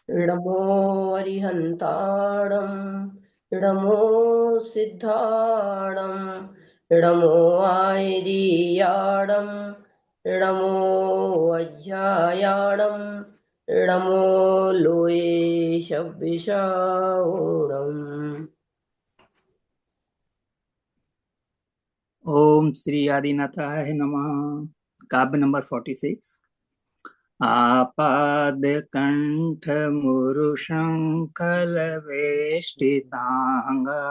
इडमो अरिहन्ताणम् इडमो सिद्धाणम् इडमो आयरीयाणम् इडमो अज्जायाणम् इडमो लोये शब्बिषाऊणम्। ओम श्री आदिनाथाय नमः। काव्य नंबर 46। आपाद कंठ मुरुशंखल वेष्टितांगा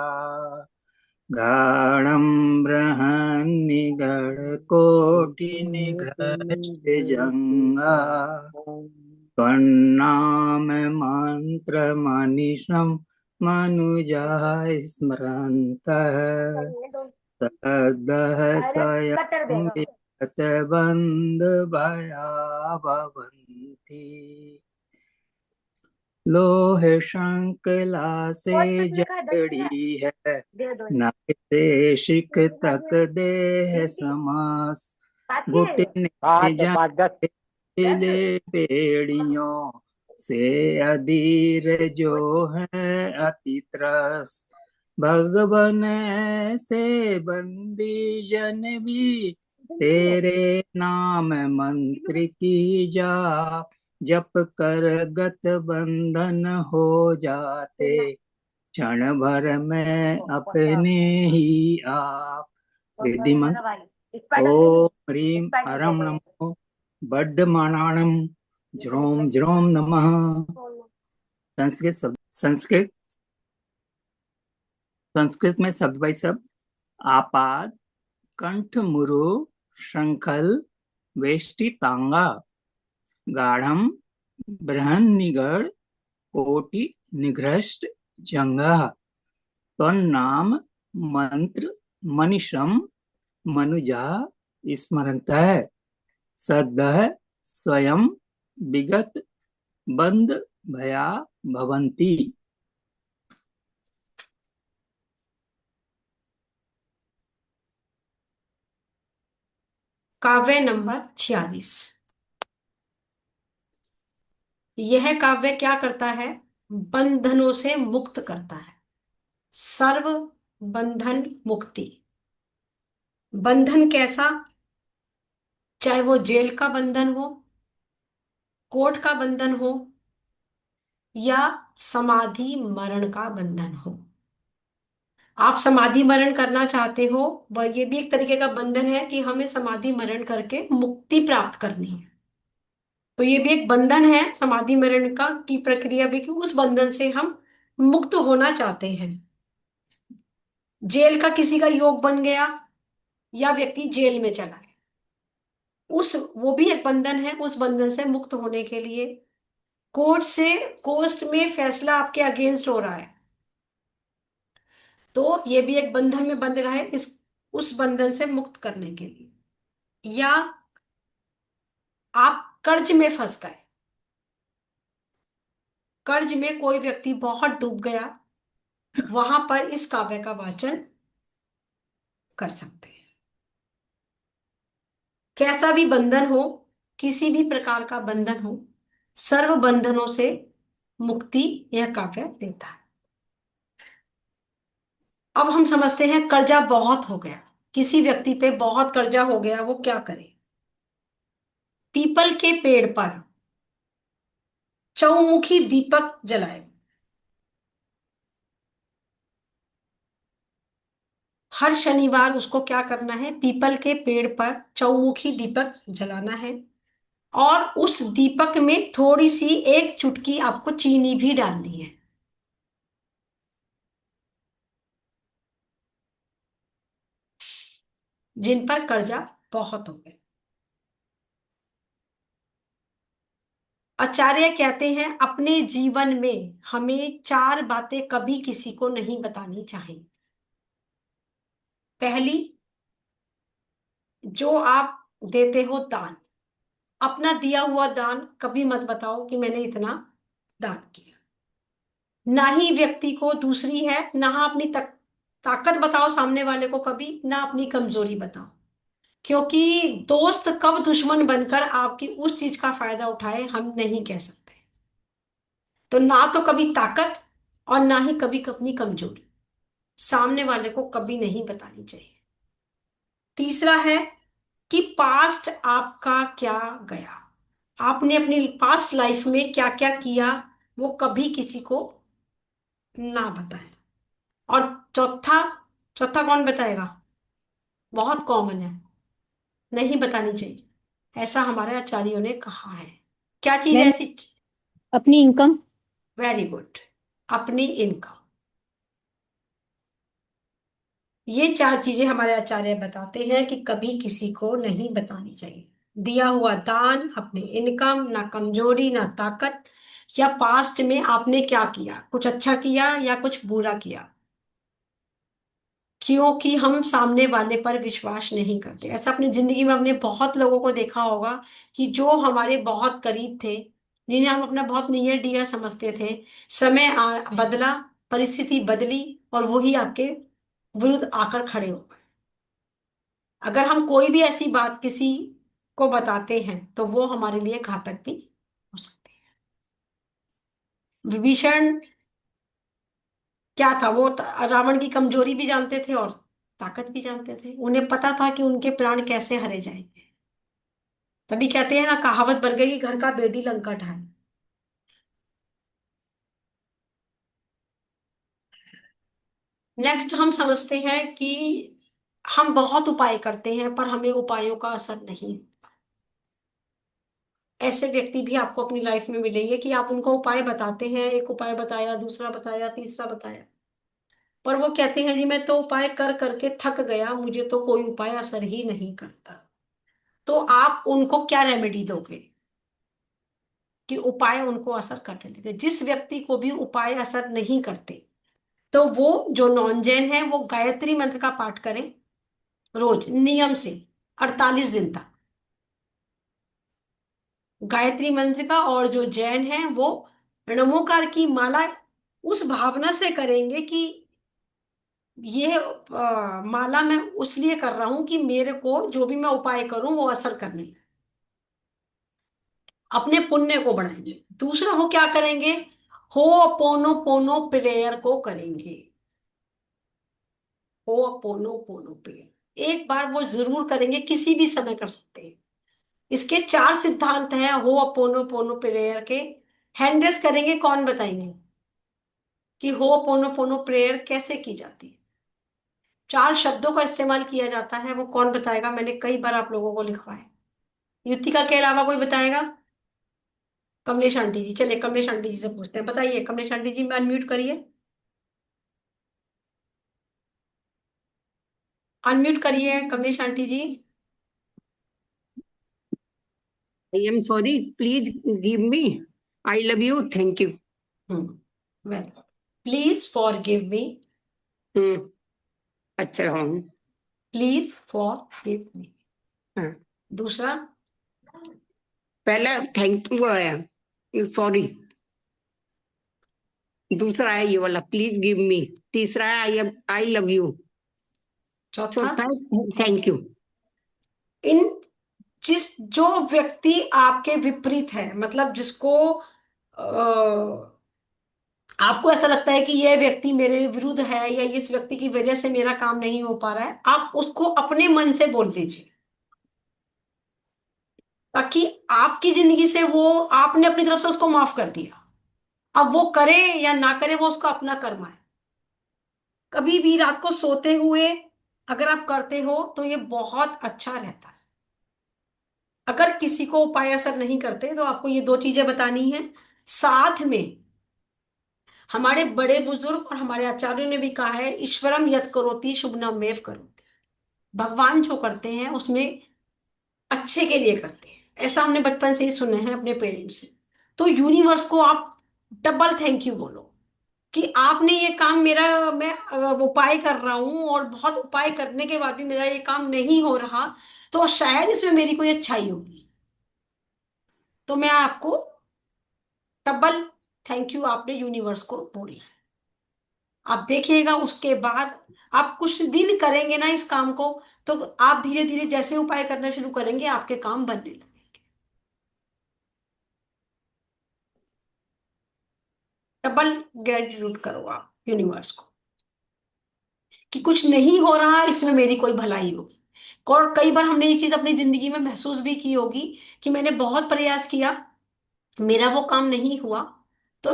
गाढ़ं बृहन्निगड़ कोटि निघ्रष्ट जंगा त्वन्नाम मंत्र मनीषं मनुजाय स्मरन्तः तदः स्वयं विगत बंद भया भवन्ति। लोह शंकला से जड़ी है नभ से शिक तक देह समास घुटने जन ले पेड़ियों से अधीर जो है अति त्रस्त भगवन से बंदी जन भी तेरे नाम मंत्र की जा जप कर गत बंधन हो जाते क्षण भर में अपने ही आप। रिद्धि मंत्र ओम ह्रीम परम नमो बड्डमाणाणम ज्रोम ज्रोम नमः। संस्कृत संस्कृत में शब्द बाई शब्द। आपाद कंठ मुरु शंखल वेष्टि तांगा गाढ़म बृहन्निगड़ कोटि निघ्रष्ट जंगा तन्नाम मंत्र मनीषम मनुजा स्मरंत है सदह स्वयं विगत बंद भया भवंती। काव्य नंबर 46। यह काव्य क्या करता है? बंधनों से मुक्त करता है। सर्व बंधन मुक्ति। बंधन कैसा? चाहे वो जेल का बंधन हो, कोर्ट का बंधन हो, या समाधि मरण का बंधन हो। आप समाधि मरण करना चाहते हो, वह ये भी एक तरीके का बंधन है कि हमें समाधि मरण करके मुक्ति प्राप्त करनी है। तो ये भी एक बंधन है समाधि मरण का की प्रक्रिया भी, कि उस बंधन से हम मुक्त होना चाहते हैं। जेल का किसी का योग बन गया या व्यक्ति जेल में चला गया, उस वो भी एक बंधन है। उस बंधन से मुक्त होने के लिए कोर्ट में फैसला आपके अगेंस्ट हो रहा है, तो ये भी एक बंधन में बंध गया है इस उस बंधन से मुक्त करने के लिए। या आप कर्ज में फंस गए, कर्ज में कोई व्यक्ति बहुत डूब गया, वहां पर इस काव्य का वाचन कर सकते हैं। कैसा भी बंधन हो, किसी भी प्रकार का बंधन हो, सर्व बंधनों से मुक्ति यह काव्य देता है। अब हम समझते हैं कर्जा बहुत हो गया, किसी व्यक्ति पे बहुत कर्जा हो गया, वो क्या करे? पीपल के पेड़ पर चौमुखी दीपक जलाए। हर शनिवार उसको क्या करना है? पीपल के पेड़ पर चौमुखी दीपक जलाना है, और उस दीपक में थोड़ी सी एक चुटकी आपको चीनी भी डालनी है। जिन पर कर्जा बहुत हो गए। आचार्य कहते हैं अपने जीवन में हमें 4 बातें कभी किसी को नहीं बतानी चाहिए। पहली, जो आप देते हो दान, अपना दिया हुआ दान कभी मत बताओ कि मैंने इतना दान किया। ना ही व्यक्ति को दूसरी है, ना अपनी ताकत बताओ सामने वाले को, कभी ना अपनी कमजोरी बताओ, क्योंकि दोस्त कब दुश्मन बनकर आपकी उस चीज का फायदा उठाए हम नहीं कह सकते। तो ना तो कभी ताकत और ना ही कभी अपनी कमजोरी सामने वाले को कभी नहीं बतानी चाहिए। तीसरा है कि पास्ट आपका क्या गया, आपने अपनी पास्ट लाइफ में क्या क्या किया, वो कभी किसी को ना बताएं। और चौथा, चौथा कौन बताएगा? बहुत कॉमन है, नहीं बतानी चाहिए, ऐसा हमारे आचार्यों ने कहा है। क्या चीज है मैम, ऐसी? अपनी इनकम। वेरी गुड, अपनी इनकम। ये चार चीजें हमारे आचार्य बताते हैं कि कभी किसी को नहीं बतानी चाहिए। दिया हुआ दान, अपनी इनकम, ना कमजोरी ना ताकत, या पास्ट में आपने क्या किया, कुछ अच्छा किया या कुछ बुरा किया, क्योंकि हम सामने वाले पर विश्वास नहीं करते। ऐसा अपनी जिंदगी में हमने बहुत लोगों को देखा होगा कि जो हमारे बहुत करीब थे, जिन्हें हम अपना बहुत नियर डियर समझते थे, समय बदला, परिस्थिति बदली और वही आपके विरुद्ध आकर खड़े हो गए। अगर हम कोई भी ऐसी बात किसी को बताते हैं तो वो हमारे लिए घातक भी हो सकती है। विभीषण क्या था, वो रावण की कमजोरी भी जानते थे और ताकत भी जानते थे। उन्हें पता था कि उनके प्राण कैसे हरे जाएंगे। तभी कहते हैं ना, कहावत बन गई कि घर का बेदी लंका ढाए। नेक्स्ट हम समझते हैं कि हम बहुत उपाय करते हैं पर हमें उपायों का असर नहीं। ऐसे व्यक्ति भी आपको अपनी लाइफ में मिलेंगे कि आप उनको उपाय बताते हैं, एक उपाय बताया, दूसरा बताया, तीसरा बताया, पर वो कहते हैं जी मैं तो उपाय कर करके थक गया, मुझे तो कोई उपाय असर ही नहीं करता। तो आप उनको क्या रेमेडी दोगे कि उपाय उनको असर करने लगे? जिस व्यक्ति को भी उपाय असर नहीं करते, तो वो जो नॉन जैन है वो गायत्री मंत्र का पाठ करें रोज नियम से 48 दिन तक, गायत्री मंत्र का। और जो जैन है वो नमोकार की माला उस भावना से करेंगे कि ये माला मैं उसलिए कर रहा हूं कि मेरे को जो भी मैं उपाय करूं वो असर करने लगे। अपने पुण्य को बढ़ाएंगे। दूसरा वो क्या करेंगे, हो पोनो पोनो प्रेयर को करेंगे। हो पोनो पोनो प्रेयर एक बार वो जरूर करेंगे, किसी भी समय कर सकते हैं। इसके चार सिद्धांत हैं हो पोनो पोनो प्रेयर के। हैंडल्स करेंगे, कौन बताएंगे कि हो पोनो पोनो प्रेयर कैसे की जाती है? चार शब्दों का इस्तेमाल किया जाता है, वो कौन बताएगा? मैंने कई बार आप लोगों को लिखवाया। युतिका के अलावा कोई बताएगा? कमलेश आंटी जी, चलिए कमलेश आंटी जी से पूछते हैं, बताइए। कमलेश आंटी जी मैं अनम्यूट करिए, अनम्यूट करिए Kamlesh aunty ji. I am sorry. Please give me. I love you. Thank you. Very good. Please forgive me. हम्म, अच्छा हाँ प्लीज फॉर गिव मी। हाँ। दूसरा, पहला थैंक यू आया, सॉरी। दूसरा है ये वाला प्लीज गिव मी। तीसरा है आई लव यू। चौथा चौथा थैंक थैंक यू। यू। इन जिस जो व्यक्ति आपके विपरीत है, मतलब जिसको आपको ऐसा लगता है कि यह व्यक्ति मेरे विरुद्ध है या इस व्यक्ति की वजह से मेरा काम नहीं हो पा रहा है, आप उसको अपने मन से बोल दीजिए, ताकि आपकी जिंदगी से वो, आपने अपनी तरफ से उसको माफ कर दिया। अब वो करे या ना करे वो उसका अपना कर्म है। कभी भी रात को सोते हुए अगर आप करते हो तो ये बहुत अच्छा रहता है। अगर किसी को उपाय असर नहीं करते तो आपको ये दो चीजें बतानी है। साथ में हमारे बड़े बुजुर्ग और हमारे आचार्यों ने भी कहा है, ईश्वरम यत् करोति शुभनमेव करोति। भगवान जो करते हैं उसमें अच्छे के लिए करते हैं, ऐसा हमने बचपन से ही सुने हैं अपने पेरेंट्स से। तो यूनिवर्स को आप डबल थैंक यू बोलो कि आपने ये काम मेरा, मैं उपाय कर रहा हूं और बहुत उपाय करने के बाद भी मेरा ये काम नहीं हो रहा, तो शायद इसमें मेरी कोई अच्छाई होगी। तो मैं आपको डबल थैंक यू आपने यूनिवर्स को बोला। आप देखिएगा उसके बाद आप कुछ दिन करेंगे ना इस काम को, तो आप धीरे धीरे जैसे उपाय करना शुरू करेंगे आपके काम बनने लगेंगे। डबल ग्रेटिट्यूड करो आप यूनिवर्स को कि कुछ नहीं हो रहा, इसमें मेरी कोई भलाई होगी। और कई बार हमने ये चीज अपनी जिंदगी में महसूस भी की होगी कि मैंने बहुत प्रयास किया, मेरा वो काम नहीं हुआ। तो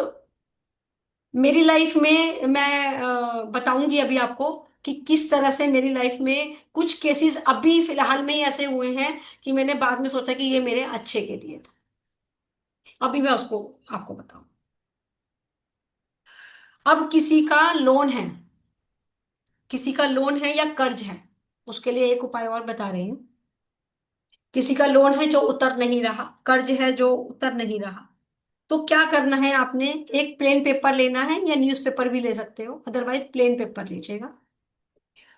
मेरी लाइफ में मैं बताऊंगी अभी आपको कि किस तरह से मेरी लाइफ में कुछ केसेस अभी फिलहाल में ही ऐसे हुए हैं कि मैंने बाद में सोचा कि ये मेरे अच्छे के लिए था। अभी मैं उसको आपको बताऊं। अब किसी का लोन है, किसी का लोन है या कर्ज है, उसके लिए एक उपाय और बता रही हूँ। किसी का लोन है जो उतर नहीं रहा, कर्ज है जो उतर नहीं रहा, तो क्या करना है आपने? एक प्लेन पेपर लेना है या न्यूज़पेपर भी ले सकते हो, अदरवाइज प्लेन पेपर लीजिएगा।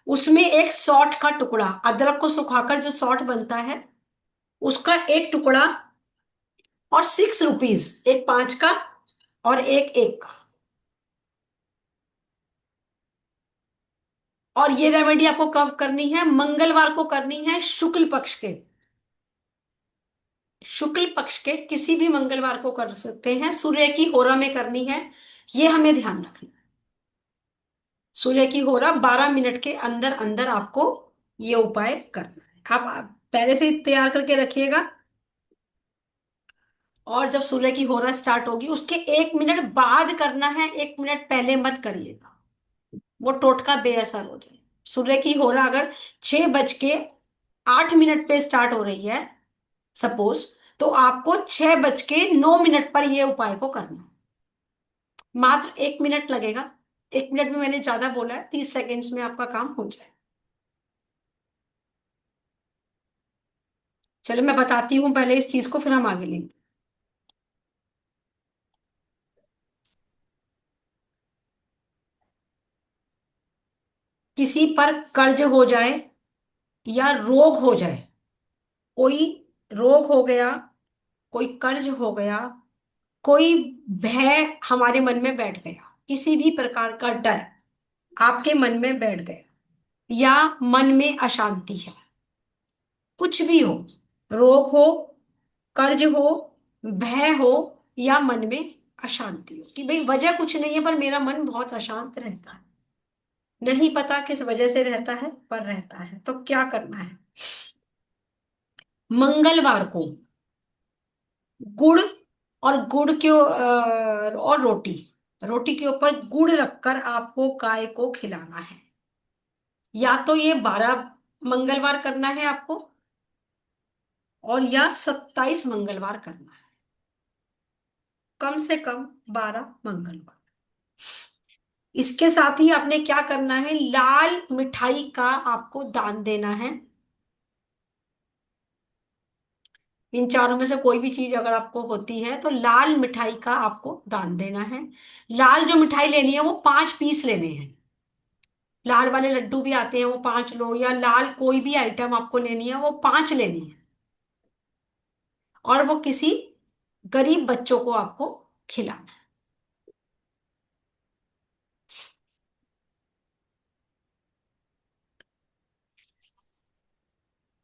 उसमें एक सौंठ का टुकड़ा, अदरक को सुखाकर जो सौंठ बनता है उसका एक टुकड़ा, और 6 रुपीज, एक 5 का और एक 1 का। और ये रेमेडी आपको कब करनी है? मंगलवार को करनी है, शुक्ल पक्ष के, शुक्ल पक्ष के किसी भी मंगलवार को कर सकते हैं, सूर्य की होरा में करनी है। ये हमें ध्यान रखना, सूर्य की होरा 12 मिनट के अंदर अंदर आपको ये उपाय करना है। आप पहले से ही तैयार करके रखिएगा, और जब सूर्य की होरा स्टार्ट होगी उसके 1 मिनट बाद करना है, 1 मिनट पहले मत करिएगा, वो टोटका बेअसर हो जाए। सूर्य की होरा अगर 6:08 पे स्टार्ट हो रही है सपोज, तो आपको 6:09 पर ये उपाय को करना है। मात्र 1 मिनट लगेगा, 1 मिनट में मैंने ज्यादा बोला है, 30 सेकेंड्स में आपका काम हो जाए। चलो मैं बताती हूँ पहले इस चीज को, फिर हम आगे लेंगे। किसी पर कर्ज हो जाए या रोग हो जाए, कोई रोग हो गया, कोई कर्ज हो गया, कोई भय हमारे मन में बैठ गया, किसी भी प्रकार का डर आपके मन में बैठ गया, या मन में अशांति है, कुछ भी हो, रोग हो, कर्ज हो, भय हो, या मन में अशांति हो, कि भाई वजह कुछ नहीं है पर मेरा मन बहुत अशांत रहता है, नहीं पता किस वजह से रहता है पर रहता है, तो क्या करना है? मंगलवार को गुड़, और गुड़ के और रोटी, रोटी के ऊपर गुड़ रखकर आपको गाय को खिलाना है। या तो ये 12 मंगलवार करना है आपको, और या 27 मंगलवार करना है, कम से कम 12 मंगलवार। इसके साथ ही आपने क्या करना है? लाल मिठाई का आपको दान देना है। इन चारों में से कोई भी चीज अगर आपको होती है तो लाल मिठाई का आपको दान देना है। लाल जो मिठाई लेनी है वो 5 पीस लेने हैं, लाल वाले लड्डू भी आते हैं वो 5 लो, या लाल कोई भी आइटम आपको लेनी है वो 5 लेनी है, और वो किसी गरीब बच्चों को आपको खिलाना है।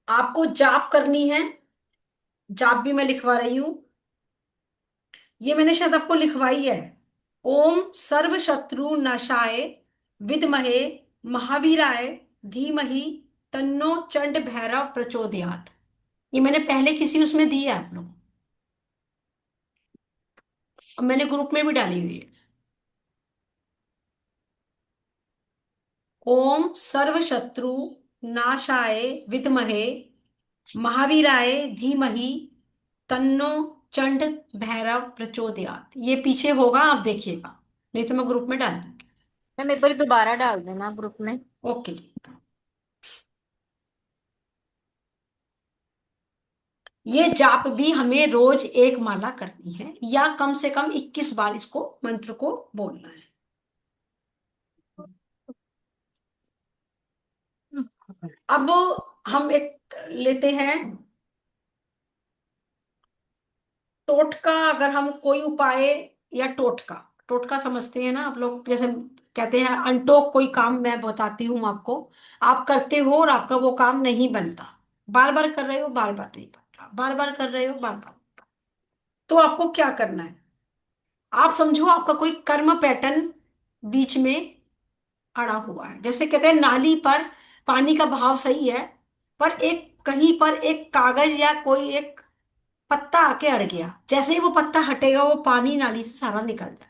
आपको जाप करनी है, जाप भी मैं लिखवा रही हूं, ये मैंने शायद आपको लिखवाई है। ओम सर्व शत्रु नाशाय विद्महे महावीराय धीमहि तन्नो चंड भैरव प्रचोदयात। ये मैंने पहले किसी उसमें दी है आप लोग, और मैंने ग्रुप में भी डाली हुई है। ओम सर्व शत्रु नाशाय विद्महे महावीराय धीमहि तन्नो चंड भैरव प्रचोदयात। ये पीछे होगा, आप देखिएगा, नहीं तो मैं ग्रुप में डाल दूंगी। मैम एक बार दोबारा डाल देना ग्रुप में। ओके। ये जाप भी हमें रोज एक माला करनी है, या कम से कम 21 बार इसको मंत्र को बोलना है। अब हम एक लेते हैं टोटका। अगर हम कोई उपाय या टोटका, टोटका समझते हैं ना आप लोग, जैसे कहते हैं अनटोक कोई काम मैं बताती हूँ आपको, आप करते हो और आपका वो काम नहीं बनता, बार बार कर रहे हो बार बार नहीं बन रहा, बार बार कर रहे हो बार बार, तो आपको क्या करना है? आप समझो आपका कोई कर्म पैटर्न बीच में अड़ा हुआ है। जैसे कहते हैं नाली पर पानी का बहाव सही है, पर एक कहीं पर एक कागज या कोई एक पत्ता आके अड़ गया, जैसे ही वो पत्ता हटेगा वो पानी नाली से सारा निकल जाए।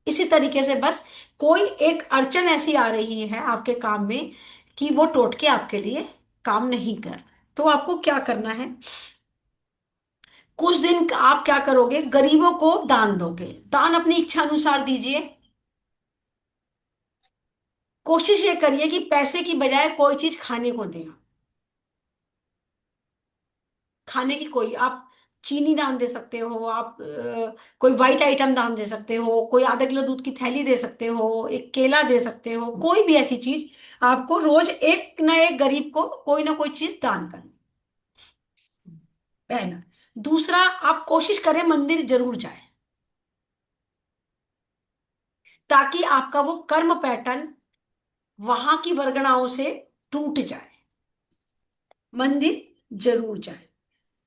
इसी तरीके से बस कोई एक अड़चन ऐसी आ रही है आपके काम में कि वो टोटके आपके लिए काम नहीं कर। तो आपको क्या करना है, कुछ दिन आप क्या करोगे, गरीबों को दान दोगे। दान अपनी इच्छा अनुसार दीजिए। कोशिश ये करिए कि पैसे की बजाय कोई चीज खाने को दें। खाने की कोई आप चीनी दान दे सकते हो, आप कोई वाइट आइटम दान दे सकते हो, कोई आधा किलो दूध की थैली दे सकते हो, एक केला दे सकते हो, कोई भी ऐसी चीज। आपको रोज एक ना एक गरीब को कोई ना कोई चीज दान करनी। पहला। दूसरा, आप कोशिश करें मंदिर जरूर जाए, ताकि आपका वो कर्म पैटर्न वहां की वरगणाओं से टूट जाए। मंदिर जरूर जाए।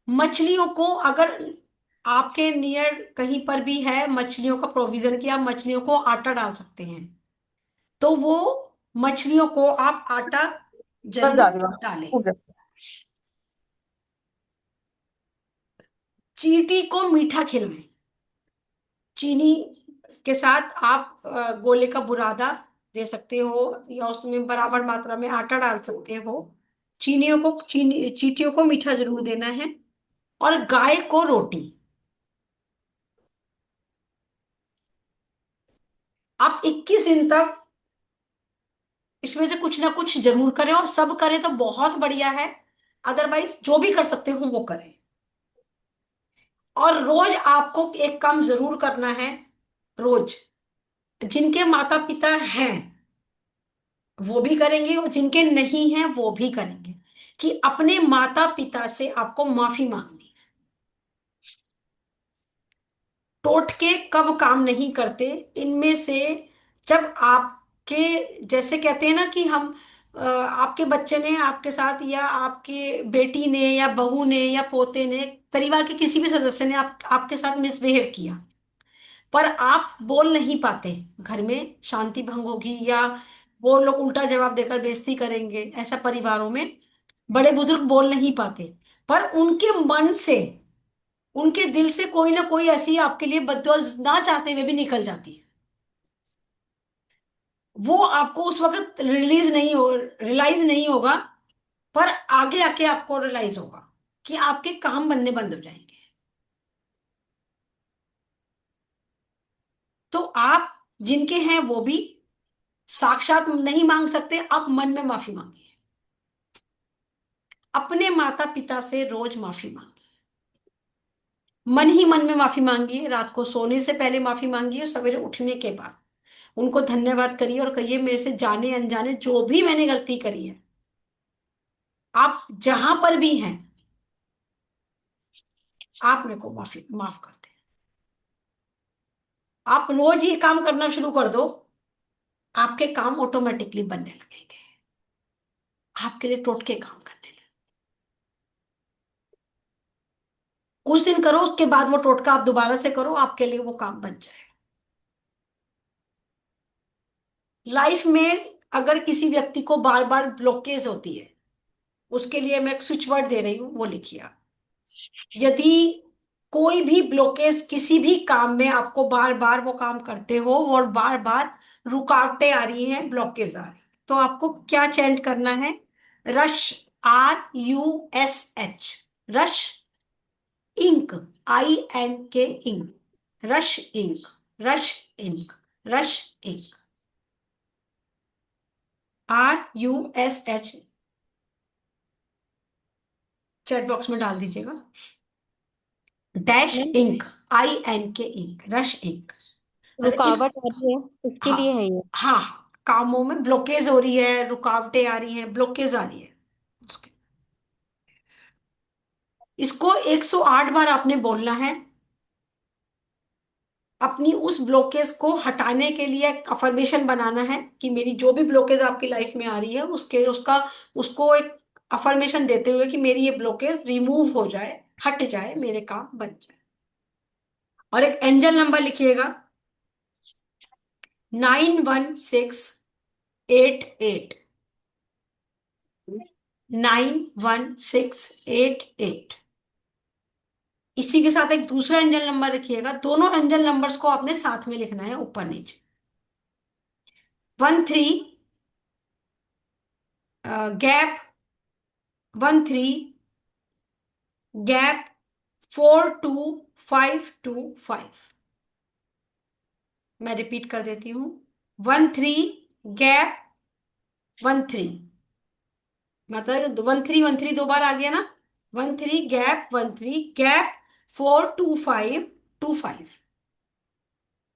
मछलियों को अगर आपके नियर कहीं पर भी है मछलियों का प्रोविजन किया, मछलियों को आटा डाल सकते हैं, तो वो मछलियों को आप आटा बस जा जरूर रही हूँ। डालें। हो गया। चींटी को मीठा खिलाएं। चीनी के साथ आप गोले का बुरादा दे सकते हो, या उसमें बराबर मात्रा में आटा डाल सकते हो। चींटियों को मीठा जरूर देना है। और गाय को रोटी। आप 21 दिन तक इसमें से कुछ ना कुछ जरूर करें, और सब करें तो बहुत बढ़िया है, अदरवाइज जो भी कर सकते हो वो करें। और रोज आपको एक काम जरूर करना है। रोज जिनके माता पिता हैं वो भी करेंगे, और जिनके नहीं हैं वो भी करेंगे, कि अपने माता पिता से आपको माफी मांगनी है। टोटके कब काम नहीं करते इनमें से, जब आपके जैसे कहते हैं ना कि हम आपके बच्चे ने आपके साथ, या आपके बेटी ने या बहू ने या पोते ने, परिवार के किसी भी सदस्य ने आपके साथ मिसबिहेव किया, पर आप बोल नहीं पाते, घर में शांति भंग होगी, या वो लोग उल्टा जवाब देकर बेइज्जती करेंगे, ऐसा परिवारों में बड़े बुजुर्ग बोल नहीं पाते, पर उनके मन से, उनके दिल से कोई ना कोई ऐसी आपके लिए बद्दुआ ना चाहते हुए भी निकल जाती है। वो आपको उस वक्त रियलाइज नहीं होगा, पर आगे आके आपको रियलाइज होगा कि आपके काम बनने बंद हो जाएंगे। तो आप जिनके हैं वो भी साक्षात नहीं मांग सकते, आप मन में माफी मांगिए। अपने माता पिता से रोज माफी मांगिए। मन ही मन में माफी मांगिए, रात को सोने से पहले माफी मांगिए, और सवेरे उठने के बाद उनको धन्यवाद करिए, और कहिए मेरे से जाने अनजाने जो भी मैंने गलती करी है, आप जहां पर भी हैं आप मेरे को माफ कर दें। आप रोज ये काम करना शुरू कर दो, आपके काम ऑटोमेटिकली बनने लगेंगे, आपके लिए टोटके काम करने लगे। कुछ दिन करो, उसके बाद वो टोटका आप दोबारा से करो, आपके लिए वो काम बन जाएगा। लाइफ में अगर किसी व्यक्ति को बार बार ब्लॉकेज होती है, उसके लिए मैं एक स्विच वर्ड दे रही हूं, वो लिखिए आप। यदि कोई भी ब्लॉकेज किसी भी काम में आपको बार बार वो काम करते हो और बार बार रुकावटें आ रही हैं, ब्लॉकेज आ रही, तो आपको क्या चैंट करना है, rush, RUSH, rush ink, INK, ink, rush ink, rush ink, rush ink, RUSH, chat box में डाल दीजिएगा। डैश नहीं, ink, INK, ink, rush ink. रुकावट आ रही है इसके हाँ लिए है ये। हाँ, कामों में ब्लॉकेज हो रही है, रुकावटें आ रही हैं, ब्लॉकेज आ रही है उसके। इसको 108 बार आपने बोलना है। अपनी उस ब्लॉकेज को हटाने के लिए एक अफर्मेशन बनाना है, कि मेरी जो भी ब्लॉकेज आपकी लाइफ में आ रही है उसको एक अफर्मेशन देते हुए कि मेरी ये ब्लॉकेज रिमूव हो जाए, हट जाए, मेरे काम बन जाए। और एक एंजल नंबर लिखिएगा, 91688 91688। इसी के साथ एक दूसरा एंजल नंबर रखिएगा, दोनों एंजल नंबर्स को आपने साथ में लिखना है ऊपर नीचे। 13 गैप 13 गैप 42525। मैं रिपीट कर देती हूँ, 13 गैप 13, मतलब 1313 दो बार आ गया ना, 13 गैप 13 गैप 42525।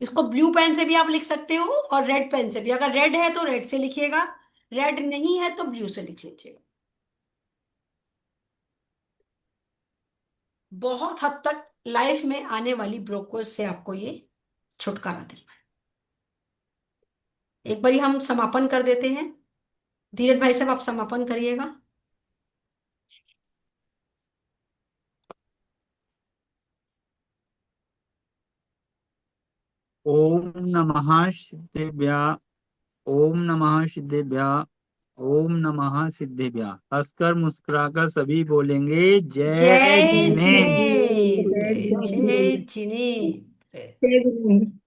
इसको ब्लू पेन से भी आप लिख सकते हो और रेड पेन से भी। अगर रेड है तो रेड से लिखिएगा, रेड नहीं है तो ब्लू से लिख लीजिएगा। बहुत हद तक लाइफ में आने वाली ब्रोकर्स से आपको ये छुटकारा दिलवाए। एक बारी हम समापन कर देते हैं। धीरज भाई साहब, आप समापन करिएगा। ओम नमः सिद्धेभ्या, ओम नमः सिद्धेभ्या, ओम नमः सिद्धेभ्या। हंसकर मुस्कुराकर सभी बोलेंगे जय जय जिनेन्द्र। जिनेन्द्र, जय जिनेन्द्र।